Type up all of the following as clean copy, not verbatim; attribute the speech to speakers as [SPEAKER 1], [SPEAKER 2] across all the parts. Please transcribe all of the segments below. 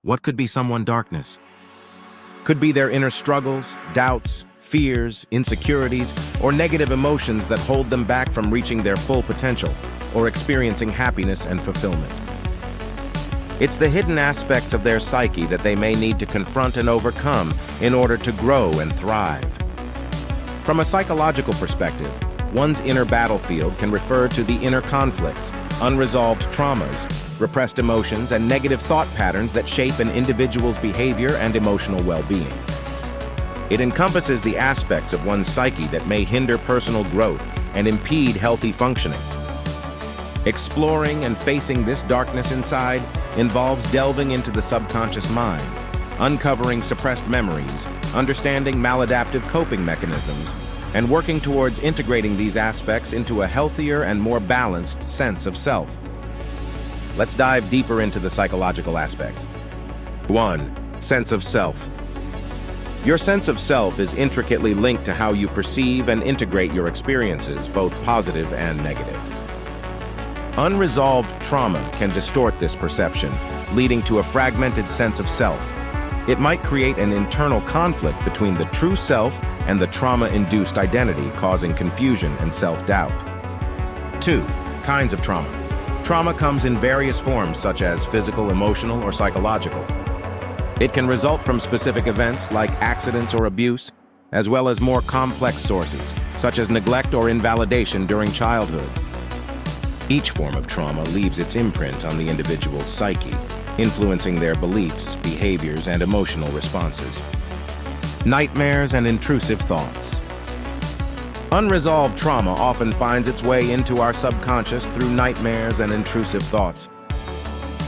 [SPEAKER 1] What could be someone's darkness? Could be their inner struggles, doubts, fears, insecurities, or negative emotions that hold them back from reaching their full potential or experiencing happiness and fulfillment. It's the hidden aspects of their psyche that they may need to confront and overcome in order to grow and thrive. From a psychological perspective, one's inner battlefield can refer to the inner conflicts, unresolved traumas, repressed emotions, and negative thought patterns that shape an individual's behavior and emotional well-being. It encompasses the aspects of one's psyche that may hinder personal growth and impede healthy functioning. Exploring and facing this darkness inside involves delving into the subconscious mind, uncovering suppressed memories, understanding maladaptive coping mechanisms, and working towards integrating these aspects into a healthier and more balanced sense of self. Let's dive deeper into the psychological aspects. 1. Sense of self. Your sense of self is intricately linked to how you perceive and integrate your experiences, both positive and negative. Unresolved trauma can distort this perception, leading to a fragmented sense of self. It might create an internal conflict between the true self and the trauma-induced identity, causing confusion and self-doubt. 2. Kinds of trauma. Trauma comes in various forms, such as physical, emotional, or psychological. It can result from specific events like accidents or abuse, as well as more complex sources, such as neglect or invalidation during childhood. Each form of trauma leaves its imprint on the individual's psyche, influencing their beliefs, behaviors, and emotional responses. Nightmares and intrusive thoughts. Unresolved trauma often finds its way into our subconscious through nightmares and intrusive thoughts.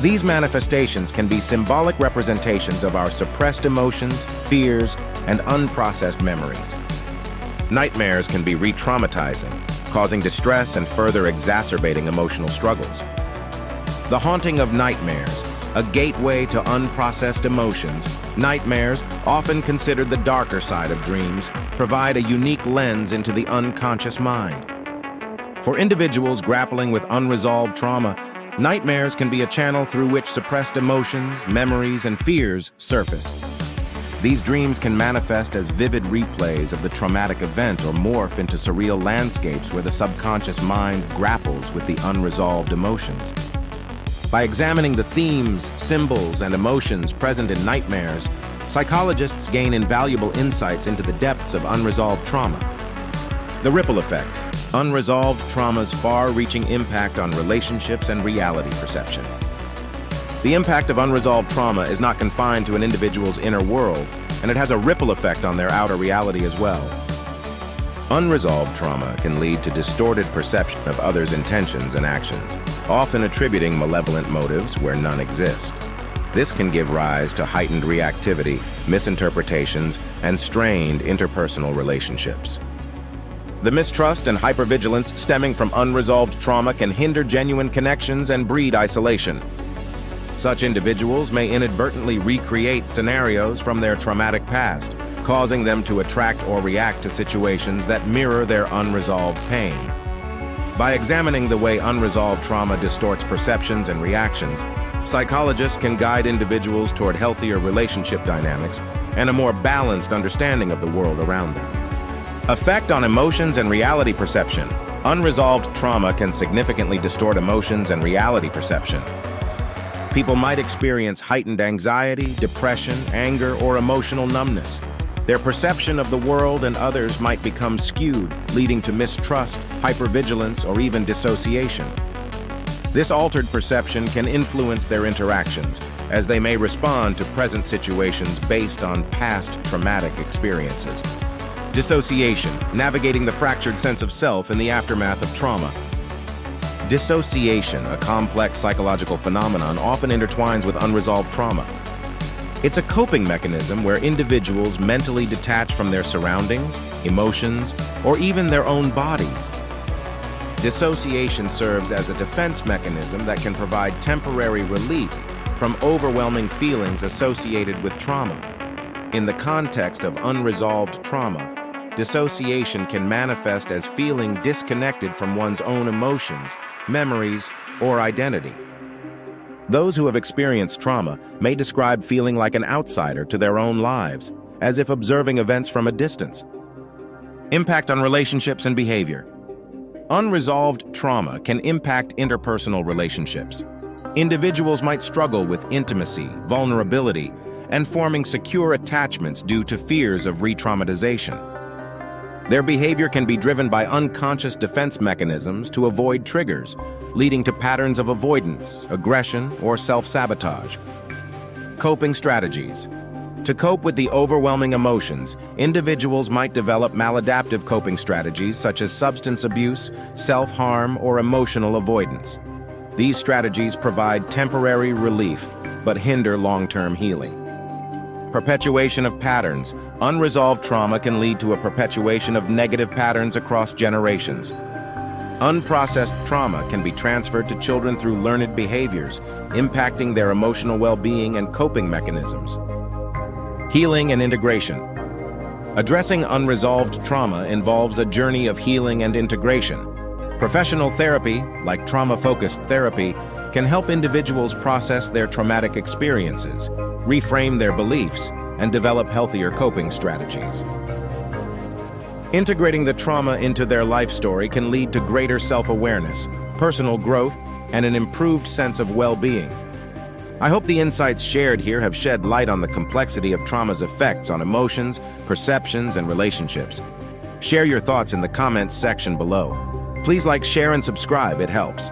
[SPEAKER 1] These manifestations can be symbolic representations of our suppressed emotions, fears, and unprocessed memories. Nightmares can be re-traumatizing, causing distress and further exacerbating emotional struggles. The haunting of nightmares, a gateway to unprocessed emotions. Nightmares, often considered the darker side of dreams, provide a unique lens into the unconscious mind. For individuals grappling with unresolved trauma, nightmares can be a channel through which suppressed emotions, memories, and fears surface. These dreams can manifest as vivid replays of the traumatic event or morph into surreal landscapes where the subconscious mind grapples with the unresolved emotions. By examining the themes, symbols, and emotions present in nightmares, psychologists gain invaluable insights into the depths of unresolved trauma. The ripple effect. Unresolved trauma's far-reaching impact on relationships and reality perception. The impact of unresolved trauma is not confined to an individual's inner world, and it has a ripple effect on their outer reality as well. Unresolved trauma can lead to distorted perception of others' intentions and actions, often attributing malevolent motives where none exist. This can give rise to heightened reactivity, misinterpretations, and strained interpersonal relationships. The mistrust and hypervigilance stemming from unresolved trauma can hinder genuine connections and breed isolation. Such individuals may inadvertently recreate scenarios from their traumatic past, causing them to attract or react to situations that mirror their unresolved pain. By examining the way unresolved trauma distorts perceptions and reactions, psychologists can guide individuals toward healthier relationship dynamics and a more balanced understanding of the world around them. Effect on emotions and reality perception. Unresolved trauma can significantly distort emotions and reality perception. People might experience heightened anxiety, depression, anger, or emotional numbness. Their perception of the world and others might become skewed, leading to mistrust, hypervigilance, or even dissociation. This altered perception can influence their interactions, as they may respond to present situations based on past traumatic experiences. Dissociation, navigating the fractured sense of self in the aftermath of trauma. Dissociation, a complex psychological phenomenon, often intertwines with unresolved trauma. It's a coping mechanism where individuals mentally detach from their surroundings, emotions, or even their own bodies. Dissociation serves as a defense mechanism that can provide temporary relief from overwhelming feelings associated with trauma. In the context of unresolved trauma, dissociation can manifest as feeling disconnected from one's own emotions, memories, or identity. Those who have experienced trauma may describe feeling like an outsider to their own lives, as if observing events from a distance. Impact on relationships and behavior. Unresolved trauma can impact interpersonal relationships. Individuals might struggle with intimacy, vulnerability, and forming secure attachments due to fears of re-traumatization. Their behavior can be driven by unconscious defense mechanisms to avoid triggers, leading to patterns of avoidance, aggression, or self-sabotage. Coping strategies. To cope with the overwhelming emotions, individuals might develop maladaptive coping strategies such as substance abuse, self-harm, or emotional avoidance. These strategies provide temporary relief, but hinder long-term healing. Perpetuation of patterns. Unresolved trauma can lead to a perpetuation of negative patterns across generations. Unprocessed trauma can be transferred to children through learned behaviors, impacting their emotional well-being and coping mechanisms. Healing and integration. Addressing unresolved trauma involves a journey of healing and integration. Professional therapy, like trauma-focused therapy, can help individuals process their traumatic experiences, reframe their beliefs, and develop healthier coping strategies. Integrating the trauma into their life story can lead to greater self-awareness, personal growth, and an improved sense of well-being. I hope the insights shared here have shed light on the complexity of trauma's effects on emotions, perceptions, and relationships. Share your thoughts in the comments section below. Please like, share, and subscribe. It helps.